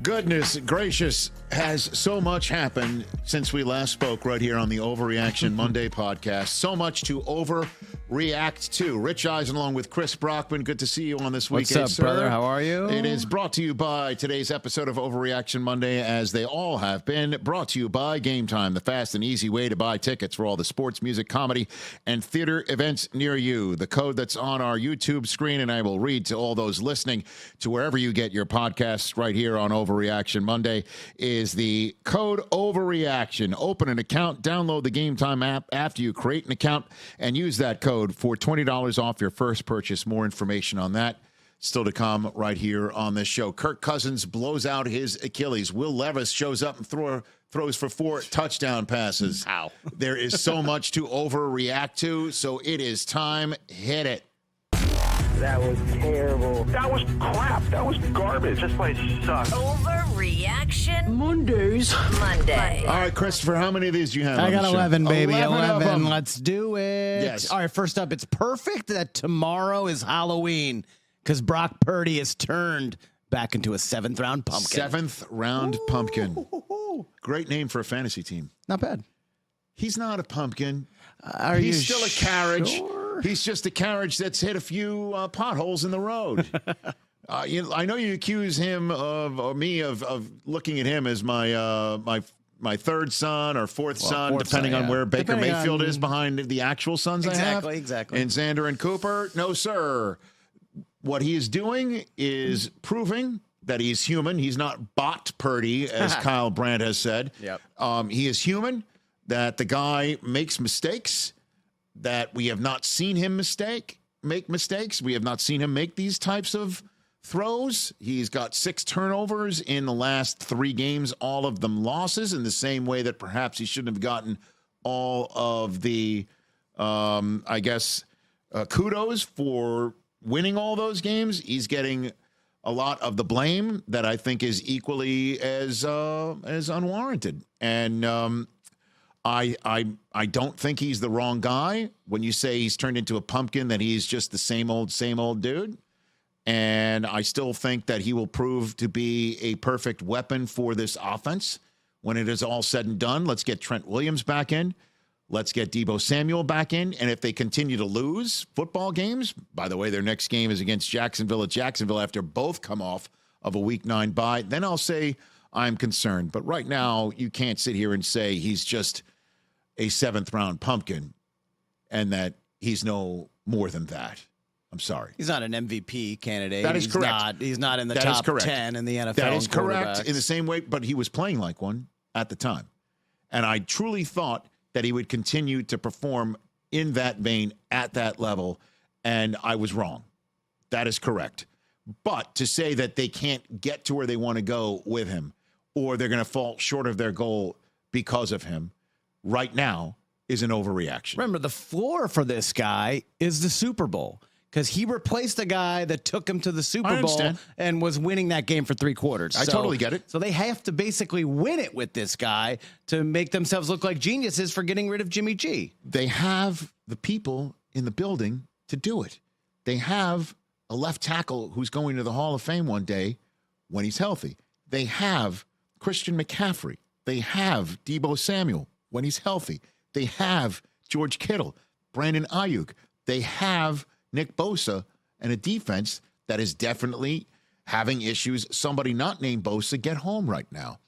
Goodness gracious, has so much happened since we last spoke right here on the Overreaction Monday podcast. So much to overreact to. Rich Eisen along with Chris Brockman. Good to see you on this weekend, What's up, brother? How are you? It is brought to you by today's episode of Overreaction Monday, as they all have been. Brought to you by Game Time, the fast and easy way to buy tickets for all the sports, music, comedy, and theater events near you. The code that's on our YouTube screen, and I will read to all those listening to wherever you get your podcasts right here on Overreaction Monday, is the code Overreaction. Open an account, download the Game Time app after you create an account, and use that code for $20 off your first purchase. More information on that still to come right here on this show. Kirk Cousins blows out his Achilles. Will Levis shows up and throws for 4 touchdown passes. Ow. There is so much to overreact to, so it is time. Hit it. That was terrible. That was crap. That was garbage. This place sucks. Overreaction Monday. All right, Christopher, how many of these do you have? I on got the show? 11, baby. 11 of 11. them. Let's do it. Yes. All right, first up, it's perfect that tomorrow is Halloween because Brock Purdy has turned back into a 7th-round pumpkin. 7th round pumpkin. Great name for a fantasy team. Not bad. He's not a pumpkin. Are He's you still a carriage. sure? He's just a carriage that's hit a few potholes in the road. I know you accuse him or me of looking at him as my third son or fourth son, fourth depending son, on yeah. where Baker Depending Mayfield on- is behind the actual sons I have. Exactly. And Xander and Cooper. No, sir. What he is doing is proving that he's human. He's not bot Purdy, as Kyle Brandt has said. Yep. He is human, that the guy makes mistakes, that we have not seen him make mistakes. We have not seen him make these types of throws. He's got 6 turnovers in the last 3 games, all of them losses, in the same way that perhaps he shouldn't have gotten all of the, kudos for winning all those games. He's getting a lot of the blame that I think is equally as unwarranted. And I don't think he's the wrong guy when you say he's turned into a pumpkin, that he's just the same old dude. And I still think that he will prove to be a perfect weapon for this offense when it is all said and done. Let's get Trent Williams back in. Let's get Deebo Samuel back in. And if they continue to lose football games, by the way, their next game is against Jacksonville at Jacksonville after both come off of a Week 9 bye, then I'll say I'm concerned. But right now, you can't sit here and say he's just a 7th-round pumpkin and that he's no more than that. I'm sorry. He's not an MVP candidate. That is correct. He's not in the That is top correct. 10 in the NFL. That is correct quarterbacks. in the same way, but he was playing like one at the time. And I truly thought that he would continue to perform in that vein at that level, and I was wrong. That is correct. But to say that they can't get to where they want to go with him, or they're going to fall short of their goal because of him, right now is an overreaction. Remember, the floor for this guy is the Super Bowl because he replaced the guy that took him to the Super Bowl understand. and was winning that game for 3 quarters. I totally get it. So they have to basically win it with this guy to make themselves look like geniuses for getting rid of Jimmy G. They have the people in the building to do it. They have a left tackle who's going to the Hall of Fame one day when he's healthy. They have Christian McCaffrey. They have Deebo Samuel when he's healthy. They have George Kittle, Brandon Ayuk. They have Nick Bosa, and a defense that is definitely having issues. Somebody not named Bosa get home right now.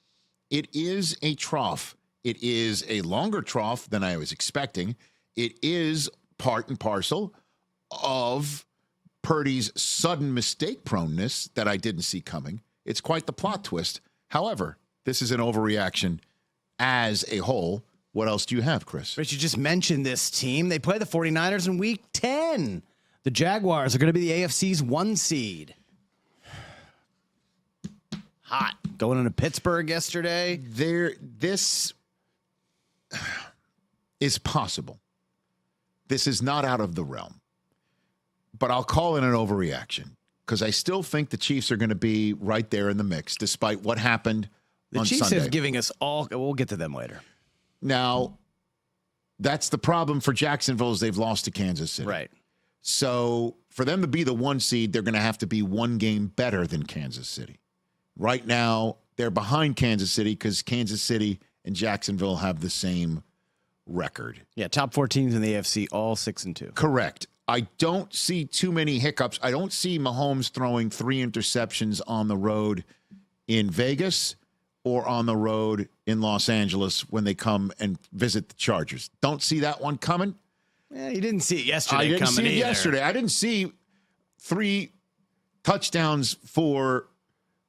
It is a trough. It is a longer trough than I was expecting. It is part and parcel of Purdy's sudden mistake proneness that I didn't see coming. It's quite the plot twist. However, this is an overreaction as a whole. What else do you have, Chris? Rich, you just mentioned this team. They play the 49ers in Week 10. The Jaguars are going to be the AFC's 1 seed. Hot. Going into Pittsburgh yesterday. This is possible. This is not out of the realm. But I'll call it an overreaction because I still think the Chiefs are going to be right there in the mix, despite what happened The on Chiefs Sunday. have giving us all. We'll get to them later. Now, that's the problem for Jacksonville is they've lost to Kansas City. Right. So for them to be the 1 seed, they're going to have to be 1 game better than Kansas City. Right now, they're behind Kansas City because Kansas City and Jacksonville have the same record. Yeah, top 4 teams in the AFC, all 6-2. Correct. I don't see too many hiccups. I don't see Mahomes throwing 3 interceptions on the road in Vegas or on the road in Los Angeles when they come and visit the Chargers. Don't see that one coming. Yeah, you didn't see it yesterday. I didn't coming see it either. yesterday. I didn't see 3 touchdowns for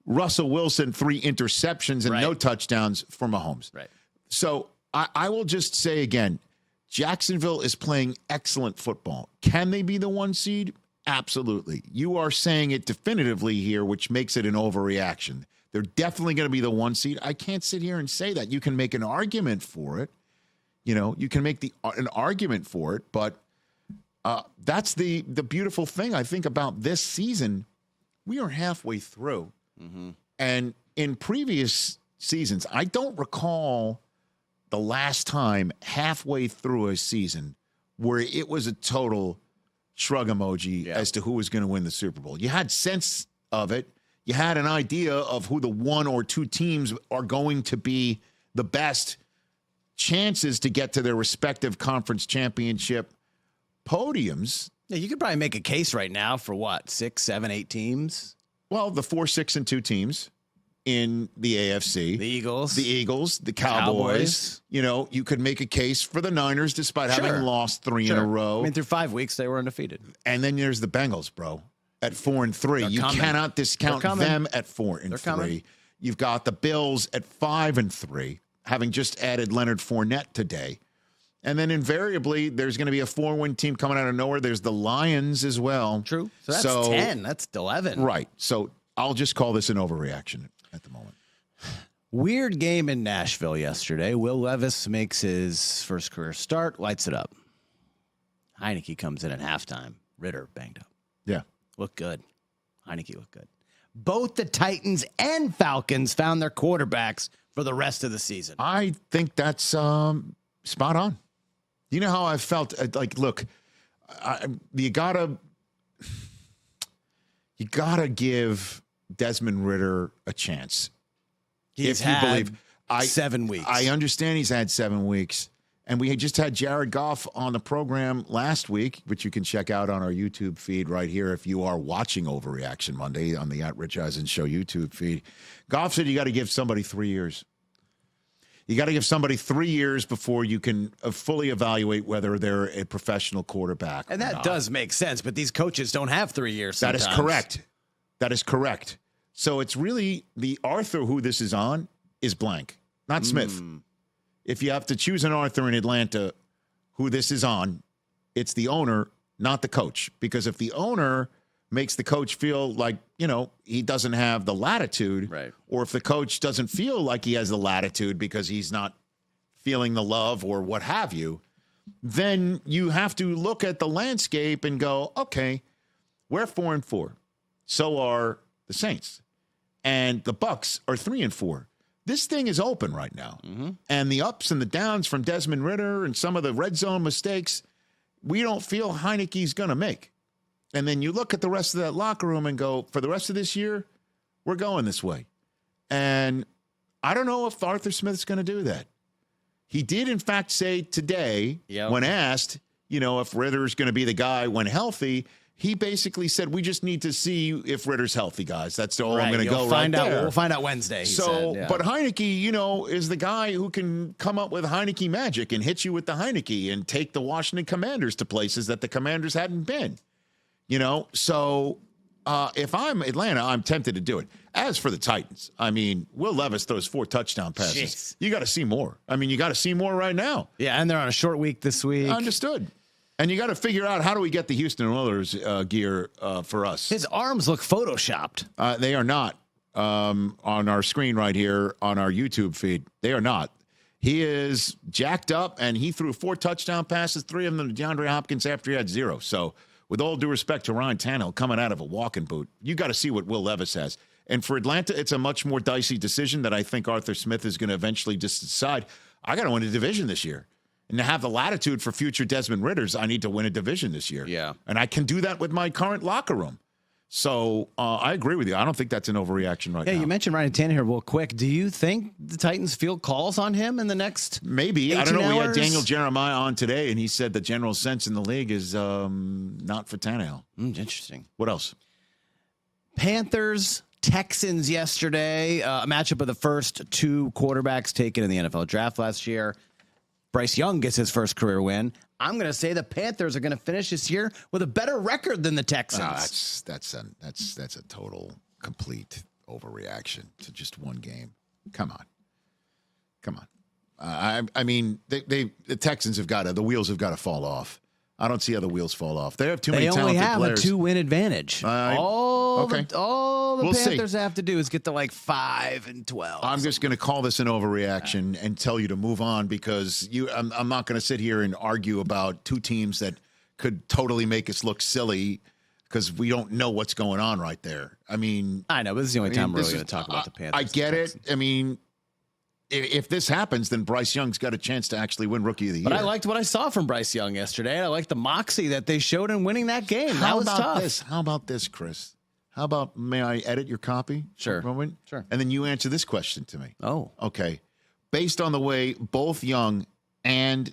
Russell Wilson, 3 interceptions, and no touchdowns for Mahomes. Right. So I will just say again, Jacksonville is playing excellent football. Can they be the 1 seed? Absolutely. You are saying it definitively here, which makes it an overreaction. They're definitely going to be the 1 seed. I can't sit here and say that. You can make an argument for it. You know, you can make an argument for it, but that's the beautiful thing, I think, about this season. We are halfway through. Mm-hmm. And in previous seasons, I don't recall the last time halfway through a season where it was a total shrug emoji as to who was going to win the Super Bowl. You had sense of it. You had an idea of who the 1 or 2 teams are going to be the best chances to get to their respective conference championship podiums. Yeah, you could probably make a case right now for what, 6, 7, 8 teams? Well, the 4, 6, and 2 teams in the AFC. The Eagles, the Cowboys. You know, you could make a case for the Niners despite having lost 3 in a row. I mean, through 5 weeks, they were undefeated. And then there's the Bengals, bro, at 4-3. You cannot discount them at 4-3. You've got the Bills at 5-3, having just added Leonard Fournette today. And then invariably, there's going to be a 4-win team coming out of nowhere. There's the Lions as well. True. So that's 10. That's 11. Right. So I'll just call this an overreaction at the moment. Weird game in Nashville yesterday. Will Levis makes his first career start, lights it up. Heineke comes in at halftime. Ritter banged up. Yeah. Looked good. Heineke looked good. Both the Titans and Falcons found their quarterbacks for the rest of the season. I think that's spot on. You know how I felt? Like, look, you gotta give Desmond Ritter a chance. He's had 7 weeks. I understand he's had 7 weeks. And we had just had Jared Goff on the program last week, which you can check out on our YouTube feed right here if you are watching Overreaction Monday on the @Rich Eisen Show YouTube feed. Goff said you got to give somebody 3 years. You got to give somebody 3 years before you can fully evaluate whether they're a professional quarterback. And that does make sense, but these coaches don't have 3 years sometimes. That is correct. That is correct. So it's really the Arthur who this is on is blank, not Smith. If you have to choose an Arthur in Atlanta who this is on, it's the owner, not the coach. Because if the owner makes the coach feel like, you know, he doesn't have the latitude, right, or if the coach doesn't feel like he has the latitude because he's not feeling the love or what have you, then you have to look at the landscape and go, okay, we're 4-4. So are the Saints. And the Bucks are 3-4. This thing is open right now. And the ups and the downs from Desmond Ritter and some of the red zone mistakes, we don't feel Heineke's going to make. And then you look at the rest of that locker room and go, for the rest of this year, we're going this way. And I don't know if Arthur Smith's going to do that. He did, in fact, say today, when asked, you know, if Ritter's going to be the guy when healthy, he basically said, we just need to see if Ritter's healthy, guys. That's all I'm going to go right there. We'll find out Wednesday, he said. But Heineke, you know, is the guy who can come up with Heineke magic and hit you with the Heineke and take the Washington Commanders to places that the Commanders hadn't been. You know, so if I'm Atlanta, I'm tempted to do it. As for the Titans, I mean, Will Levis throws 4 touchdown passes. Jeez. You got to see more. I mean, you got to see more right now. Yeah, and they're on a short week this week. Understood. And you got to figure out, how do we get the Houston Oilers gear for us? His arms look photoshopped. They are not on our screen right here on our YouTube feed. They are not. He is jacked up, and he threw 4 touchdown passes, 3 of them to DeAndre Hopkins after he had 0. So with all due respect to Ryan Tannehill coming out of a walking boot, you got to see what Will Levis has. And for Atlanta, it's a much more dicey decision that I think Arthur Smith is going to eventually just decide, I got to win a division this year. And to have the latitude for future Desmond Ritters, I need to win a division this year. Yeah. And I can do that with my current locker room. So I agree with you. I don't think that's an overreaction right now. Yeah, you mentioned Ryan Tannehill real quick. Do you think the Titans field calls on him in the next Maybe. I don't know. 18 We had hours? Daniel Jeremiah on today, and he said the general sense in the league is not for Tannehill. Interesting. What else? Panthers, Texans yesterday. A matchup of the first two quarterbacks taken in the NFL draft last year. Bryce Young gets his first career win. I'm going to say the Panthers are going to finish this year with a better record than the Texans. That's a total, complete overreaction to just one game. Come on. I mean, the Texans the wheels have got to fall off. I don't see how the wheels fall off. They have too many talented players. They only have a 2-win advantage. All the Panthers have to do is get to like 5-12. I'm just going to call this an overreaction and tell you to move on because I'm not going to sit here and argue about two teams that could totally make us look silly because we don't know what's going on right there. I mean, I know, but this is the only time we're really going to talk about the Panthers. I get it. I mean, if this happens, then Bryce Young's got a chance to actually win Rookie of the Year. But I liked what I saw from Bryce Young yesterday. I liked the moxie that they showed in winning that game. That was tough. How about this, Chris? How about, may I edit your copy? Sure. Sure. And then you answer this question to me. Oh. Okay. Based on the way both Young and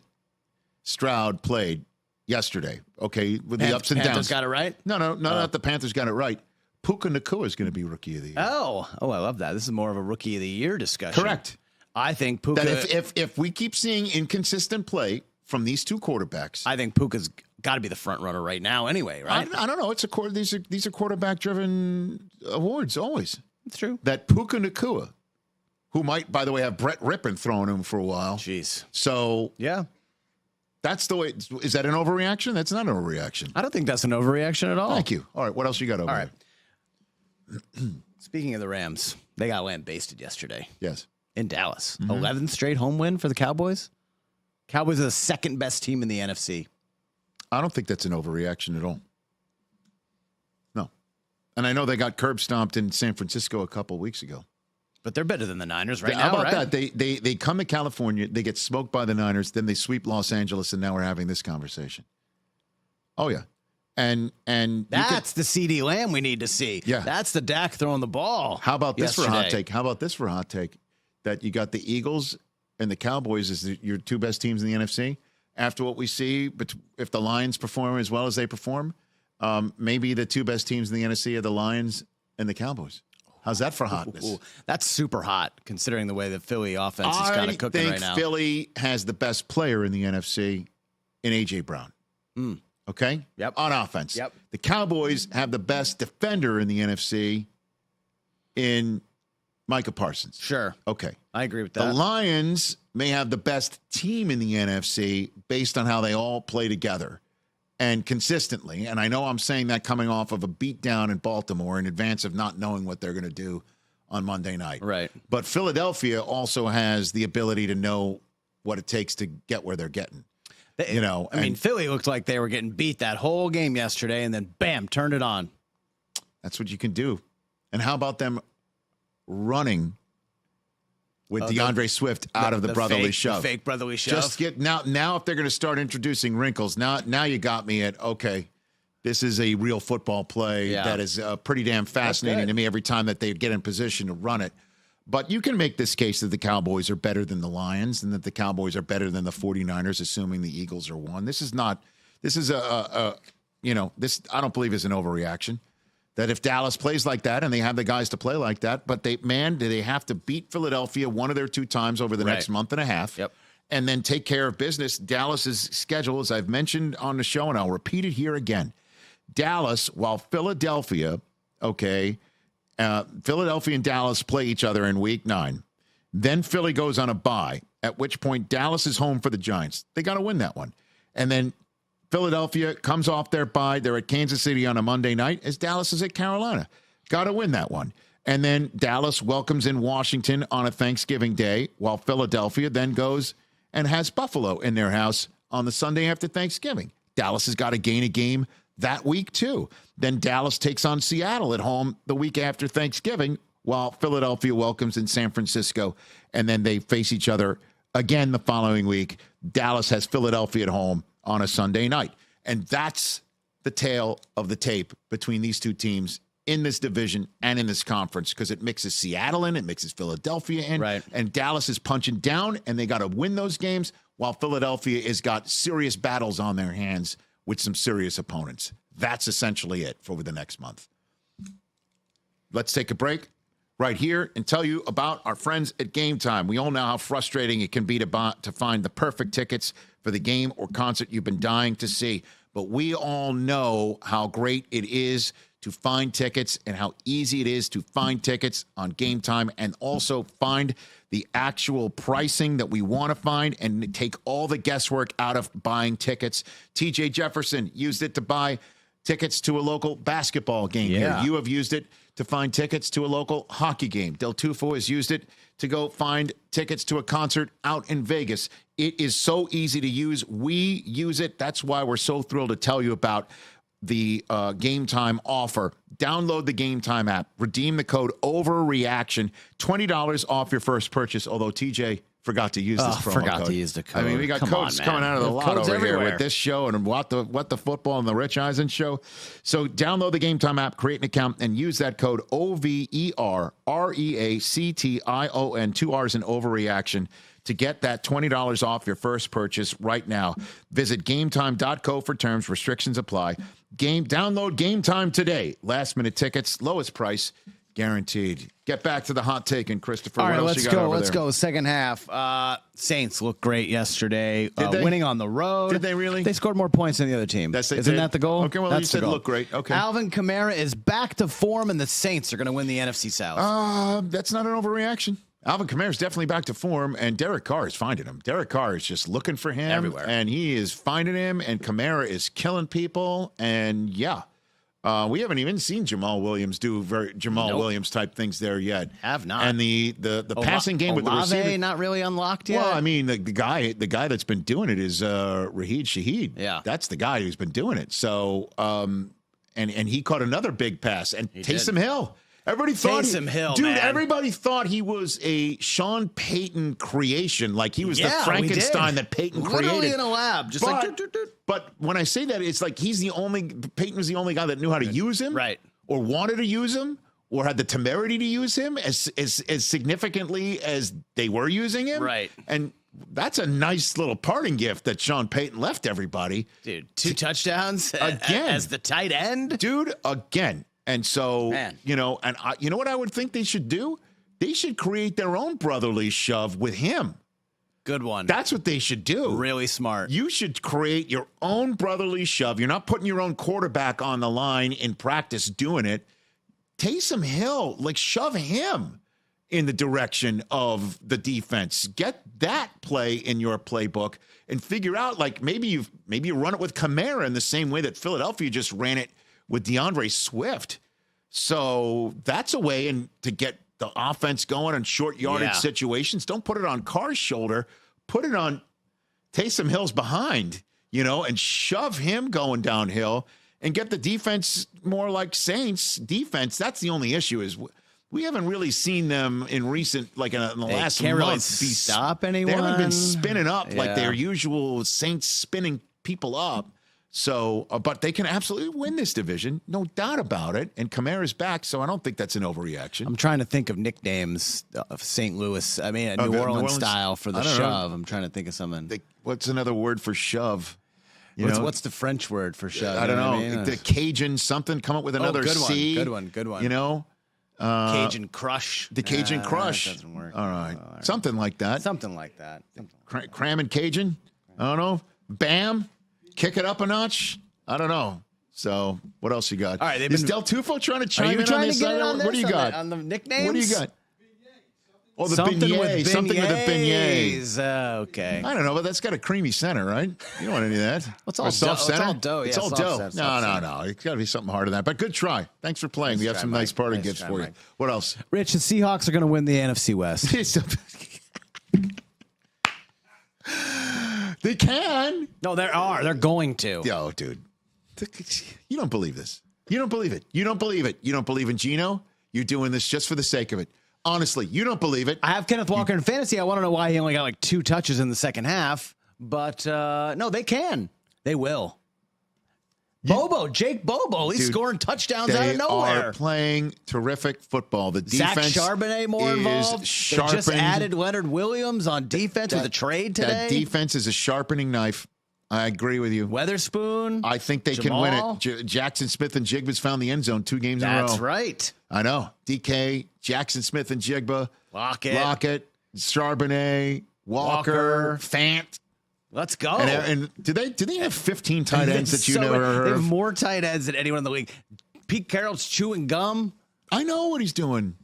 Stroud played yesterday, okay, with the ups and Panthers downs. got it right? No, not the Panthers got it right. Puka Nacua is going to be Rookie of the Year. Oh, I love that. This is more of a Rookie of the Year discussion. Correct. I think Puka. That if we keep seeing inconsistent play from these two quarterbacks, I think Puka's got to be the front runner right now. Anyway, right? I don't know. These are quarterback driven awards always. It's true. That Puka Nacua, who might, by the way, have Brett Rippon throwing him for a while. Jeez. So yeah, that's the way. Is that an overreaction? That's not an overreaction. I don't think that's an overreaction at all. Thank you. All right, what else you got over All there? right. Speaking of the Rams, they got lambasted yesterday. Yes. In Dallas. 11th straight home win for the Cowboys. Cowboys are the second best team in the NFC. I don't think that's an overreaction at all. No. And I know they got curb stomped in San Francisco a couple weeks ago. But they're better than the Niners right now, How about right? that? They come to California, they get smoked by the Niners, then they sweep Los Angeles, and now we're having this conversation. Oh, yeah. And that's the CD Lamb we need to see. Yeah. That's the Dak throwing the ball. How about this yesterday. for a hot take? How about this for a hot take? That you got the Eagles and the Cowboys as your two best teams in the NFC. After what we see, but if the Lions perform as well as they perform, maybe the two best teams in the NFC are the Lions and the Cowboys. How's that for hotness? Ooh, that's super hot considering the way the Philly offense is kind of cooking right now. I think Philly has the best player in the NFC in A.J. Brown. Okay? Yep. On offense. Yep. The Cowboys have the best defender in the NFC in Micah Parsons. Sure. Okay. I agree with The that. Lions may have the best team in the NFC based on how they all play together and consistently. And I know I'm saying that coming off of a beatdown in Baltimore in advance of not knowing what they're going to do on Monday night. Right. But Philadelphia also has the ability to know what it takes to get where they're getting. I mean, Philly looked like they were getting beat that whole game yesterday, and then bam, turned it on. That's what you can do. And how about them running with DeAndre Swift out of the brotherly shove? The fake brotherly shove. Just get now if they're going to start introducing wrinkles, now you got me at, okay, this is a real football play that is pretty damn fascinating to me every time that they get in position to run it. But you can make this case that the Cowboys are better than the Lions and that the Cowboys are better than the 49ers, assuming the Eagles are one. This is I don't believe is an overreaction. That if Dallas plays like that and they have the guys to play like that, but do they have to beat Philadelphia one of their two times over the next month and a half and then take care of business. Dallas's schedule, as I've mentioned on the show, and I'll repeat it here again. Dallas, while Philadelphia, Philadelphia and Dallas play each other in week 9. Then Philly goes on a bye, at which point Dallas is home for the Giants. They got to win that one. And then Philadelphia comes off their bye. They're at Kansas City on a Monday night as Dallas is at Carolina. Got to win that one. And then Dallas welcomes in Washington on a Thanksgiving day, while Philadelphia then goes and has Buffalo in their house on the Sunday after Thanksgiving. Dallas has got to gain a game that week, too. Then Dallas takes on Seattle at home the week after Thanksgiving, while Philadelphia welcomes in San Francisco, and then they face each other again the following week. Dallas has Philadelphia at home on a Sunday night. And that's the tale of the tape between these two teams in this division and in this conference because it mixes Seattle in, it mixes Philadelphia in, Right. and Dallas is punching down, and they got to win those games while Philadelphia has got serious battles on their hands with some serious opponents. That's essentially it for the next month. Let's take a break right here and tell you about our friends at Game Time. We all know how frustrating it can be to find the perfect tickets for the game or concert you've been dying to see. But we all know how great it is to find tickets and how easy it is to find tickets on Game Time and also find the actual pricing that we want to find and take all the guesswork out of buying tickets. TJ Jefferson used it to buy tickets to a local basketball game here. You have used it to find tickets to a local hockey game. Del Tufo has used it to go find tickets to a concert out in Vegas. It is so easy to use. We use it. That's why we're so thrilled to tell you about the Game Time offer. Download the Game Time app. Redeem the code Overreaction. $20 off your first purchase, although TJ forgot to use this promo forgot code. to use the code. I mean, we got Come codes on, coming man. out of the There's lot codes over here everywhere. with this show and what the football and the Rich Eisen Show. So download the Game Time app, create an account, and use that code OVERREACTION, 2 R's in Overreaction, to get that $20 off your first purchase right now. Visit GameTime.co for terms. Restrictions apply. Download Game Time today. Last minute tickets, lowest price guaranteed. Get back to the hot take, and Christopher. All right, what else let's you got go. over Let's there? go. Second half. Saints looked great yesterday. Did they? Winning on the road. Did they really? They scored more points than the other team. Yes, they Isn't did. that the goal? Okay, well, That's you the said goal. look great. Okay. Alvin Kamara is back to form, and the Saints are going to win the NFC South. That's not an overreaction. Alvin Kamara is definitely back to form, and Derek Carr is finding him. Derek Carr is just looking for him Everywhere. and he is finding him, and Kamara is killing people. And yeah, we haven't even seen Jamal Williams do Williams type things there yet. Have not. And the passing game with the Olave receiver, not really unlocked yet. well, I mean, the guy that's been doing it is Raheed Shaheed. Yeah. That's the guy who's been doing it. So, and he caught another big pass. And Taysom Hill. Everybody thought Taysom Hill, dude. man. Everybody thought he was a Sean Payton creation, like he was the Frankenstein that Payton Literally created in a lab, just but, like. Doot, doot, doot. But when I say that, it's like Payton was the only guy that knew how to use him, Right. Or wanted to use him, or had the temerity to use him as significantly as they were using him, Right. And that's a nice little parting gift that Sean Payton left everybody, Dude, 2 touchdowns Again. as the tight end. dude. Again. And so, Man. you know what I would think they should do? They should create their own brotherly shove with him. Good one. That's what they should do. Really smart. You should create your own brotherly shove. You're not putting your own quarterback on the line in practice doing it. Taysom Hill, like shove him in the direction of the defense. Get that play in your playbook and figure out, like, maybe you run it with Kamara in the same way that Philadelphia just ran it with DeAndre Swift. So that's a way to get the offense going in short yardage situations. Don't put it on Carr's shoulder. Put it on Taysom Hill's behind, and shove him going downhill and get the defense more like Saints defense. That's the only issue is we haven't really seen them in recent, like in the last can't month, really stop anyone. They haven't been spinning up like Yeah. their usual Saints spinning people up. So, but they can absolutely win this division, no doubt about it. And Kamara's back, so I don't think that's an overreaction. I'm trying to think of nicknames of St. Louis. I mean, New Orleans style for the I don't know. shove. I'm trying to think of something. What's another word for shove? What's the French word for shove? I don't know. what I mean? The Cajun something. Come up with another good one, C. good one, good one. Cajun Crush. The Cajun Crush. That doesn't work. All right. Something like that. Something like that. Cram and Cajun. I don't know. Bam. Kick it up a notch. I don't know. So what else you got? All right, Is Del Tufo trying to Are chime you in trying on this? to get in on this? What do you got? On the nicknames? What do you got? Oh, the Something beignet. with Something with a beignet. beignets. Okay. I don't know, but that's got a creamy center, right? You don't want any of that. It's all Or soft dough. It's center? all dough, It's yeah, all soft dough. center, No, soft no. It's got to be something harder than that. But good try. Thanks for playing. We have try, some Mike. nice parting Nice gifts try, for you. Mike. What else? Rich, the Seahawks are going to win the NFC West. They can. No, there are. They're going to. Yo, dude. You don't believe this. You don't believe it. You don't believe it. You don't believe in Geno. You're doing this just for the sake of it. Honestly, you don't believe it. I have Kenneth Walker in fantasy. I want to know why he only got like 2 touches in the second half. But no, they can. They will. Jake Bobo, he's Dude, scoring touchdowns out They of nowhere. are playing terrific football. The Zach defense Charbonnet more is involved. They sharpened. just added Leonard Williams on defense with a trade today. That defense is a sharpening knife. I agree with you. Weatherspoon. I think they Jamal. can win it. Jackson Smith and Jigba's found the end zone 2 games in a row. That's right. I know. DK, Jackson Smith and Jigba, Lockett, Charbonnet, Walker, Fant. Let's go. And do they have 15 tight ends that you never heard They have of? more tight ends than anyone in the league. Pete Carroll's chewing gum. I know what he's doing.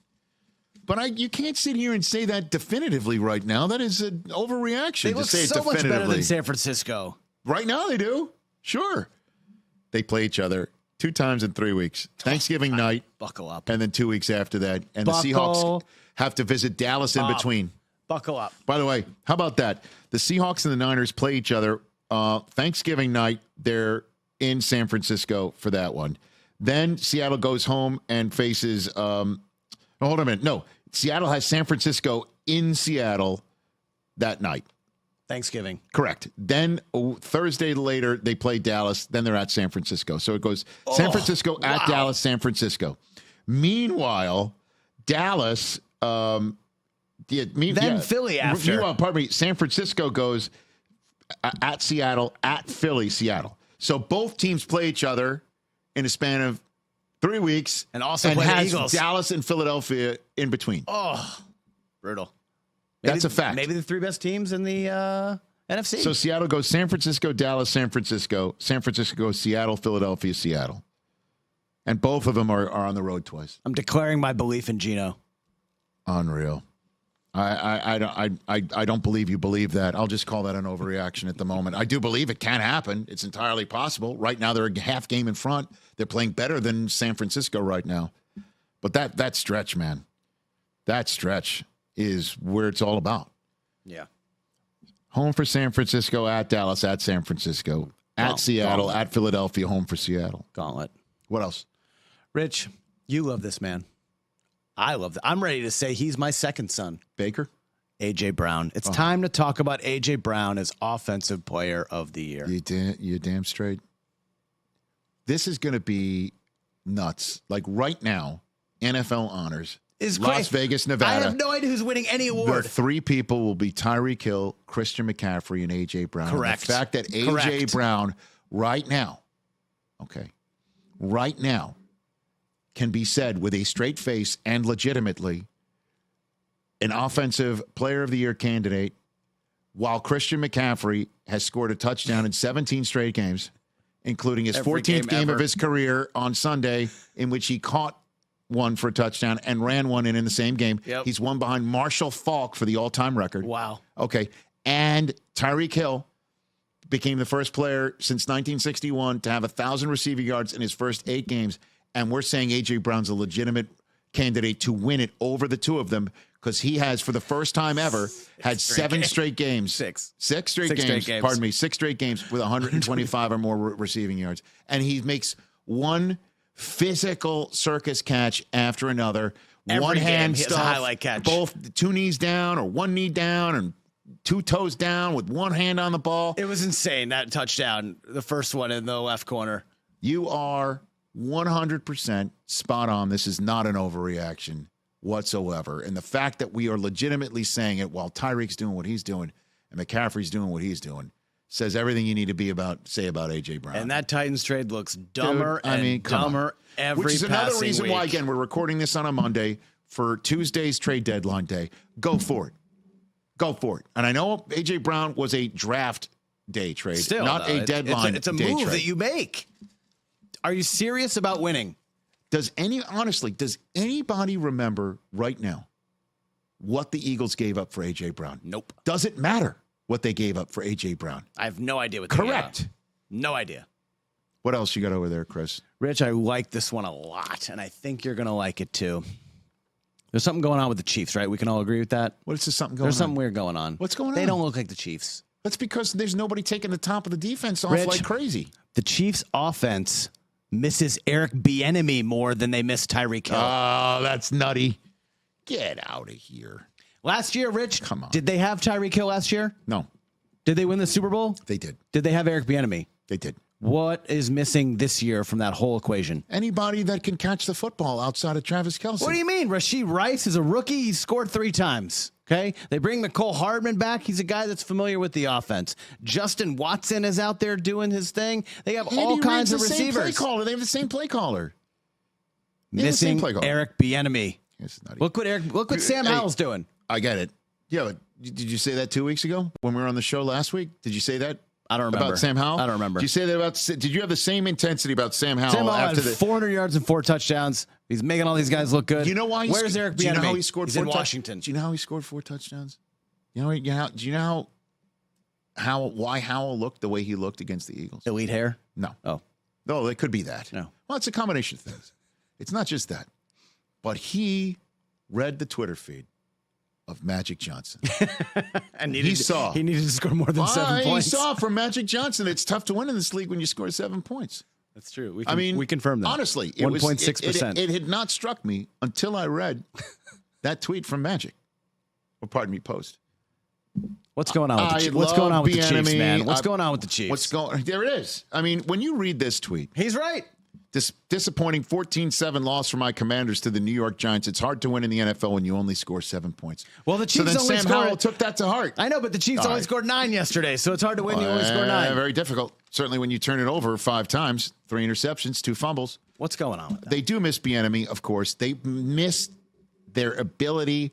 But you can't sit here and say that definitively right now. That is an overreaction They to look say it so much better definitively. than San Francisco. Right now they do. Sure. They play each other 2 times in 3 weeks. Thanksgiving night. Buckle up. And then 2 weeks after that. And Buckle the Seahawks have to visit Dallas in between. Buckle up. By the way, how about that? The Seahawks and the Niners play each other Thanksgiving night. They're in San Francisco for that one. Then Seattle goes home and faces hold on a minute. No, Seattle has San Francisco in Seattle that night. Thanksgiving. Correct. Then Thursday later, they play Dallas. Then they're at San Francisco. So it goes San Francisco at Dallas, San Francisco. Meanwhile, Dallas, Then Philly after. Meanwhile, pardon me, San Francisco goes at Seattle, at Philly, Seattle. So both teams play each other in a span of 3 weeks. And also play the has Eagles. Dallas and Philadelphia in between. Oh, brutal. That's a fact. Maybe the 3 best teams in the NFC. So Seattle goes San Francisco, Dallas, San Francisco. San Francisco goes Seattle, Philadelphia, Seattle. And both of them are on the road twice. I'm declaring my belief in Geno. Unreal. I don't believe you believe that. I'll just call that an overreaction at the moment. I do believe it can happen. It's entirely possible. Right now they're a half game in front. They're playing better than San Francisco right now. But that stretch, man, that stretch is where it's all about. Yeah. Home for San Francisco, at Dallas, at San Francisco, at Seattle, at Philadelphia, home for Seattle. Gauntlet. What else? Rich, you love this man. I love that. I'm ready to say he's my second son. Baker? A.J. Brown. It's time to talk about A.J. Brown as Offensive Player of the Year. You damn straight. This is going to be nuts. Like right now, NFL honors. Is Las Vegas, Nevada. I have no idea who's winning any award. The 3 people will be Tyreek Hill, Christian McCaffrey, and A.J. Brown. Correct. And the fact that A.J. Brown right now, can be said with a straight face and legitimately an Offensive Player of the Year candidate, while Christian McCaffrey has scored a touchdown in 17 straight games, including his Every 14th game ever. of his career on Sunday, in which he caught one for a touchdown and ran one in the same game. Yep. He's one behind Marshall Faulk for the all-time record. Wow. Okay. And Tyreek Hill became the first player since 1961 to have 1,000 receiving yards in his first 8 games. And we're saying A.J. Brown's a legitimate candidate to win it over the 2 of them, because he has, for the first time ever, had 7 straight games. 6. 6 straight games. Pardon me. 6 straight games with 125 or more receiving yards. And he makes one physical circus catch after another. Every one game hand he has a stuff. highlight catch. Both 2 knees down or 1 knee down and 2 toes down with 1 hand on the ball. It was insane, that touchdown, the first one in the left corner. You are 100% spot on. This is not an overreaction whatsoever. And the fact that we are legitimately saying it while Tyreek's doing what he's doing and McCaffrey's doing what he's doing says everything you need to say about A.J. Brown. And that Titans trade looks dumber dumber every Which is another passing reason week. why, again, we're recording this on a Monday for Tuesday's trade deadline day. Go for it. Go for it. And I know A.J. Brown was a draft day trade, Still, not though, a deadline it's a day move trade. that you make. Are you serious about winning? Does anybody remember right now what the Eagles gave up for A.J. Brown? Nope. Does it matter what they gave up for A.J. Brown? I have no idea what they Correct. got. No idea. What else you got over there, Chris? Rich, I like this one a lot, and I think you're going to like it too. There's something going on with the Chiefs, right? We can all agree with that? What's this something going There's on? something weird going on. What's going They on? don't look like the Chiefs. That's because there's nobody taking the top of the defense off Rich, like crazy. The Chiefs' offense misses Eric Bieniemy more than they miss Tyreek Hill. Oh, that's nutty. Get out of here. Last year, Rich, Come on. did they have Tyreek Hill last year? No, Did they win the Super Bowl? they did. Did they have Eric Bieniemy? They did. What is missing this year from that whole equation? Anybody that can catch the football outside of Travis Kelce. What do you mean? Rashee Rice is a rookie. He scored 3 times. Okay. They bring McCole Hardman back. He's a guy that's familiar with the offense. Justin Watson is out there doing his thing. They have all kinds of receivers. They have the same play caller. Missing Eric Bieniemy. Look what Sam Howell's doing. I get it. Yeah, but did you say that 2 weeks ago when we were on the show last week? Did you say that? I don't remember. About Sam Howell? I don't remember. Did you say that about? Did you have the same intensity about Sam Howell? Sam Howell had 400 yards and 4 touchdowns. He's making all these guys look good. You know why? Where's Eric Bieniemy? Do you know how he scored? He's in Washington. Do you know how he scored 4 touchdowns? Do you know why Howell looked the way he looked against the Eagles? Elite hair? No. Oh. No, it could be that. No. Well, it's a combination of things. It's not just that. But he read the Twitter feed of Magic Johnson. And he saw. He needed to score more than 7 points. He saw from Magic Johnson, it's tough to win in this league when you score 7 points. That's true. We confirm that. Honestly, 1.6%. It had not struck me until I read that tweet from Magic. Or pardon me, post. What's going on with the Chiefs? What's going on with the Chiefs, man? What's going on with the Chiefs? There it is. I mean, when you read this tweet. He's right. This disappointing 14-7 loss for my Commanders to the New York Giants. It's hard to win in the NFL when you only score 7 points. Well, the Chiefs so then Sam Howell took that to heart. I know, but the Chiefs only scored 9 yesterday, so it's hard to win. You only score 9. Very difficult. Certainly when you turn it over 5 times, 3 interceptions, 2 fumbles. What's going on with that? They do miss Bieniemy, of course. They miss their ability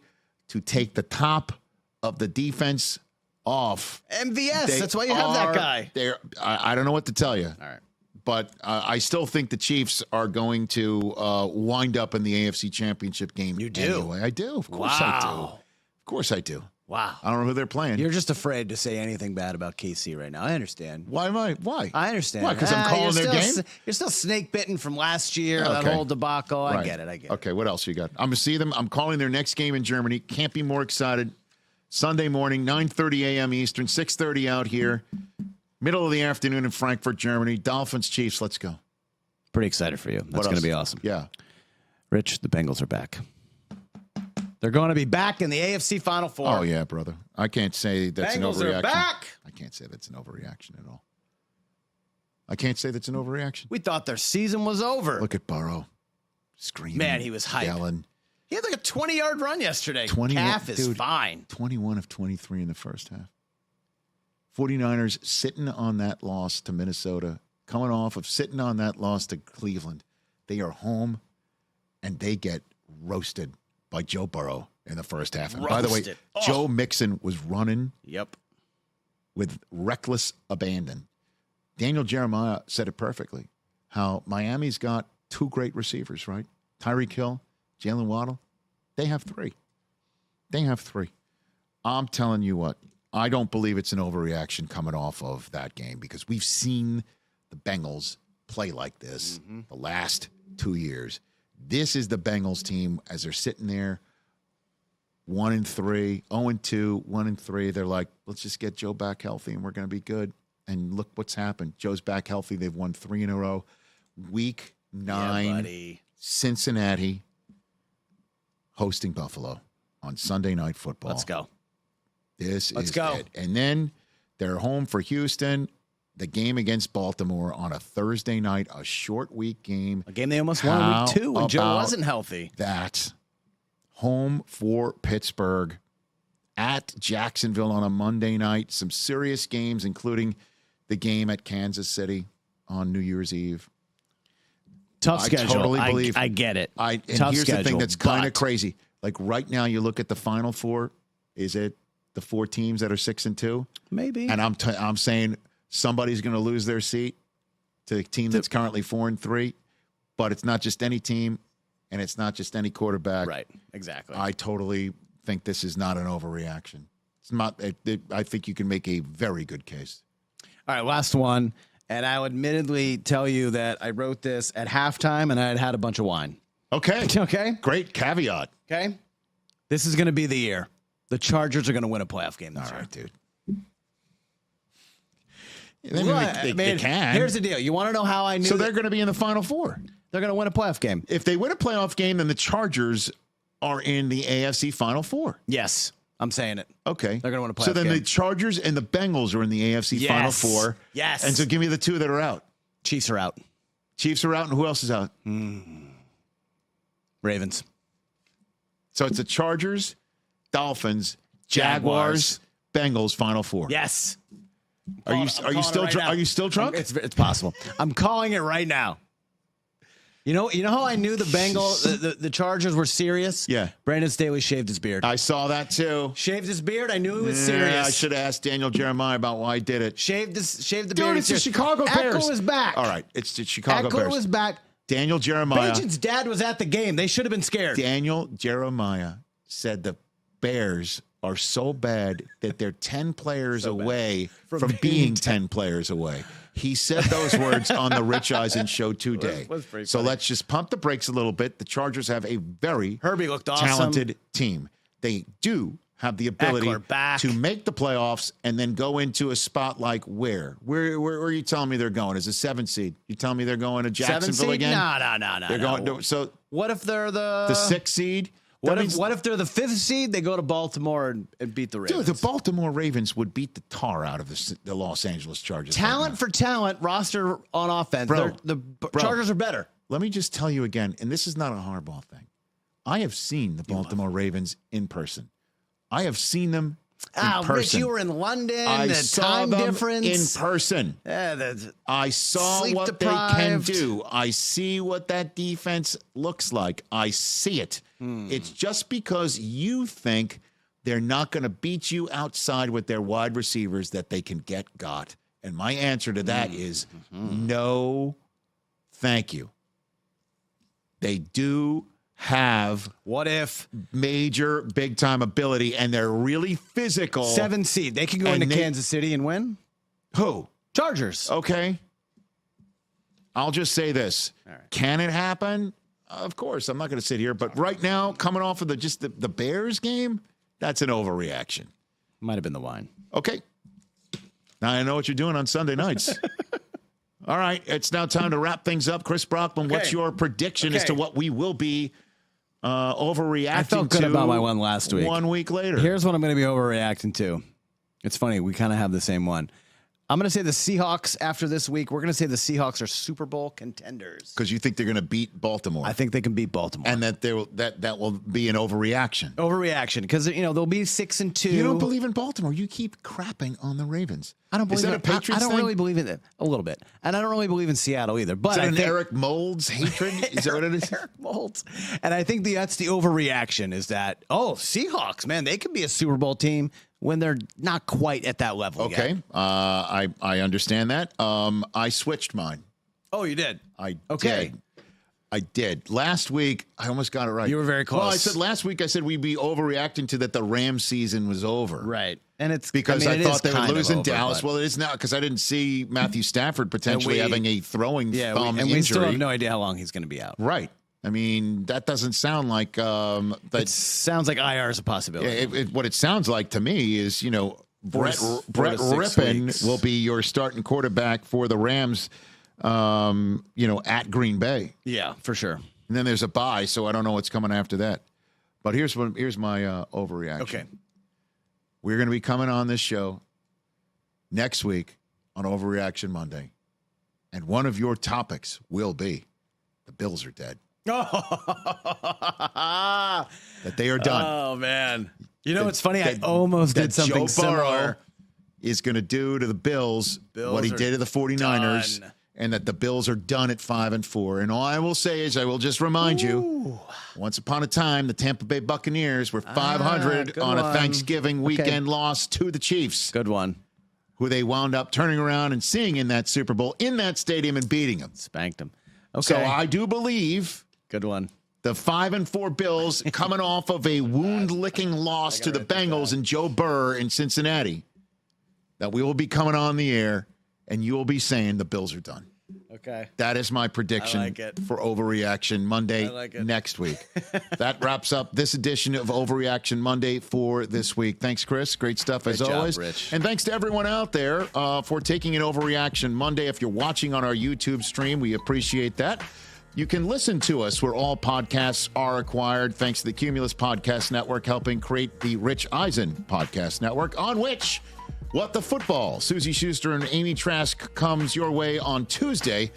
to take the top of the defense off. MVS. That's why you have that guy. I don't know what to tell you. All right. But I still think the Chiefs are going to wind up in the AFC Championship game. You do? Anyway. I do. Of course I do. Of course I do. Wow. I don't know who they're playing. You're just afraid to say anything bad about KC right now. I understand. Why am I? Why? I understand. Why? Because I'm calling their game? You're still snake bitten from last year, that whole debacle. Right. I get it. Okay, what else you got? I'm going to see them. I'm calling their next game in Germany. Can't be more excited. Sunday morning, 9:30 a.m. Eastern, 6:30 out here. Middle of the afternoon in Frankfurt, Germany. Dolphins, Chiefs, let's go. Pretty excited for you. That's going to be awesome. Yeah. Rich, the Bengals are back. They're going to be back in the AFC Final Four. Oh, yeah, brother. I can't say that's an overreaction. Bengals are back. I can't say that's an overreaction at all. I can't say that's an overreaction. We thought their season was over. Look at Burrow. Screaming. Man, he was hyped. Yelling. He had like a 20-yard run yesterday. 21, Calf is fine. 21 of 23 in the first half. 49ers sitting on that loss to Minnesota, coming off of sitting on that loss to Cleveland. They are home, and they get roasted by Joe Burrow in the first half. And by the way, Joe Mixon was running with reckless abandon. Daniel Jeremiah said it perfectly, how Miami's got 2 great receivers, right? Tyreek Hill, Jalen Waddle. They have 3. I'm telling you what. I don't believe it's an overreaction coming off of that game because we've seen the Bengals play like this the last 2 years. This is the Bengals team as they're sitting there 1-3, 0-2, 1-3. They're like, let's just get Joe back healthy and we're going to be good. And look what's happened. Joe's back healthy. They've won 3 in a row. Week 9, Cincinnati hosting Buffalo on Sunday Night Football. Let's go. Let's go. It. And then they're home for Houston, the game against Baltimore on a Thursday night, a short week game. A game they almost won in week 2 when Joe wasn't healthy. That home for Pittsburgh, at Jacksonville on a Monday night. Some serious games, including the game at Kansas City on New Year's Eve. Tough schedule. I totally believe. I get it. And Tough here's schedule, the thing that's kind of crazy. Like right now, you look at the Final Four. Is it the 4 teams that are 6-2? Maybe. And I'm saying somebody's going to lose their seat to the team that's currently 4-3. But it's not just any team, and it's not just any quarterback. Right. Exactly. I totally think this is not an overreaction. It's not. I think you can make a very good case. All right, last one. And I'll admittedly tell you that I wrote this at halftime, and I had a bunch of wine. Okay. Okay. Great caveat. Okay. This is going to be the year. The Chargers are going to win a playoff game this year. All right, dude. They can. Here's the deal. You want to know how I knew? So they're going to be in the Final Four. They're going to win a playoff game. If they win a playoff game, then the Chargers are in the AFC Final Four. Yes. I'm saying it. Okay. They're going to win a playoff game. So then the Chargers and the Bengals are in the AFC Final Four. Yes. And so give me the 2 that are out. Chiefs are out. Chiefs are out, and who else is out? Ravens. So it's the Chargers, Dolphins, Jaguars, Bengals, Final Four. Yes. Are you still drunk? It's possible. I'm calling it right now. You know how I knew the Bengals, the Chargers were serious? Yeah. Brandon Staley shaved his beard. I saw that too. Shaved his beard. I knew he was serious. I should have asked Daniel Jeremiah about why he did it. Shaved the Dude, beard. it's the Chicago Bears. Echo is back. All right, it's the Chicago Bears. Echo is back. Daniel Jeremiah. Bajan's dad was at the game. They should have been scared. Daniel Jeremiah said the Bears are so bad that they're 10 players away from being 10 players away. He said those words on the Rich Eisen Show today. So let's just pump the brakes a little bit. The Chargers have a very Herbie looked awesome. talented team. They do have the ability to make the playoffs and then go into a spot like where? Where are you telling me they're going? As a 7 seed? You telling me they're going to Jacksonville again? No. They're going. So what if they're the 6 seed? What if they're the 5th seed? They go to Baltimore and beat the Ravens. Dude, the Baltimore Ravens would beat the tar out of the Los Angeles Chargers. Talent for talent, roster on offense. Bro, the Chargers are better. Let me just tell you again, and this is not a hardball thing. I have seen the BaltimoreRavens in person. I have seen them in person. Rich, you were in London. I the saw time them difference in person. I saw what deprived. they can do. I see what that defense looks like. I see it. It's just because you think they're not going to beat you outside with their wide receivers that they can get got. And my answer to that is no, thank you. They do have major big time ability, and they're really physical. 7 seed. They can go into Kansas City and win. Who? Chargers. Okay. I'll just say this. Right. Can it happen? Of course. I'm not going to sit here, but right now, coming off of the Bears game, that's an overreaction. Might have been the wine. Okay. Now I know what you're doing on Sunday nights. All right. It's now time to wrap things up. Chris Brockman, what's your prediction as to what we will be overreacting to? I felt good about my one last week. 1 week later. Here's what I'm going to be overreacting to. It's funny. We kind of have the same one. I'm going to say the Seahawks after this week. We're going to say the Seahawks are Super Bowl contenders. Because you think they're going to beat Baltimore. I think they can beat Baltimore. And that that will be an overreaction. Overreaction. Because, they'll be 6-2. You don't believe in Baltimore. You keep crapping on the Ravens. I don't believe Is that a Patriots I don't thing? really believe in it. A little bit. And I don't really believe in Seattle either. But Is that I an think Eric Moulds hatred? Is that what it is? Eric Moulds. And I think that's the overreaction is that, Seahawks, man, they could be a Super Bowl team when they're not quite at that level yet. Okay. I understand that. I switched mine. Oh, you did? I did. Last week, I almost got it right. You were very close. Well, last week, I said we'd be overreacting to that the Rams season was over. Right. And it's because I thought they would lose in Dallas. But... Well, it is now because I didn't see Matthew Stafford potentially having a throwing thumb injury. We still have no idea how long he's going to be out. Right. I mean, that doesn't sound like it sounds like IR is a possibility. What it sounds like to me is, Brett Rippon will be your starting quarterback for the Rams, at Green Bay. Yeah, for sure. And then there's a bye, so I don't know what's coming after that. But here's my overreaction. Okay. We're going to be coming on this show next week on Overreaction Monday. And one of your topics will be the Bills are dead. That they are done. Oh, man. It's funny. I almost did something similar. Is going to do to the Bills what he did to the 49ers, and that the Bills are done at 5-4. And all I will say is I will just remind you, once upon a time, the Tampa Bay Buccaneers were 500 on a Thanksgiving weekend loss to the Chiefs. Good one. Who they wound up turning around and seeing in that Super Bowl, in that stadium, and beating them. Spanked them. Okay. So I do believe... Good one. The 5-4 Bills coming off of a wound-licking loss to the Bengals and Joe Burr in Cincinnati, that we will be coming on the air, and you will be saying the Bills are done. Okay. That is my prediction for Overreaction Monday next week. That wraps up this edition of Overreaction Monday for this week. Thanks, Chris. Great stuff as always. Rich. And thanks to everyone out there for taking an Overreaction Monday. If you're watching on our YouTube stream, we appreciate that. You can listen to us where all podcasts are acquired, thanks to the Cumulus Podcast Network helping create the Rich Eisen Podcast Network, on which What the Football. Susie Schuster and Amy Trask comes your way on Tuesday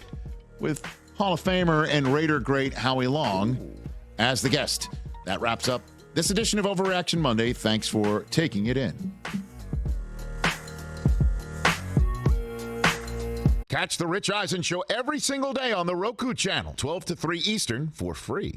with Hall of Famer and Raider great Howie Long as the guest. That wraps up this edition of Overreaction Monday. Thanks for taking it in. Catch the Rich Eisen Show every single day on the Roku channel, 12 to 3 Eastern, for free.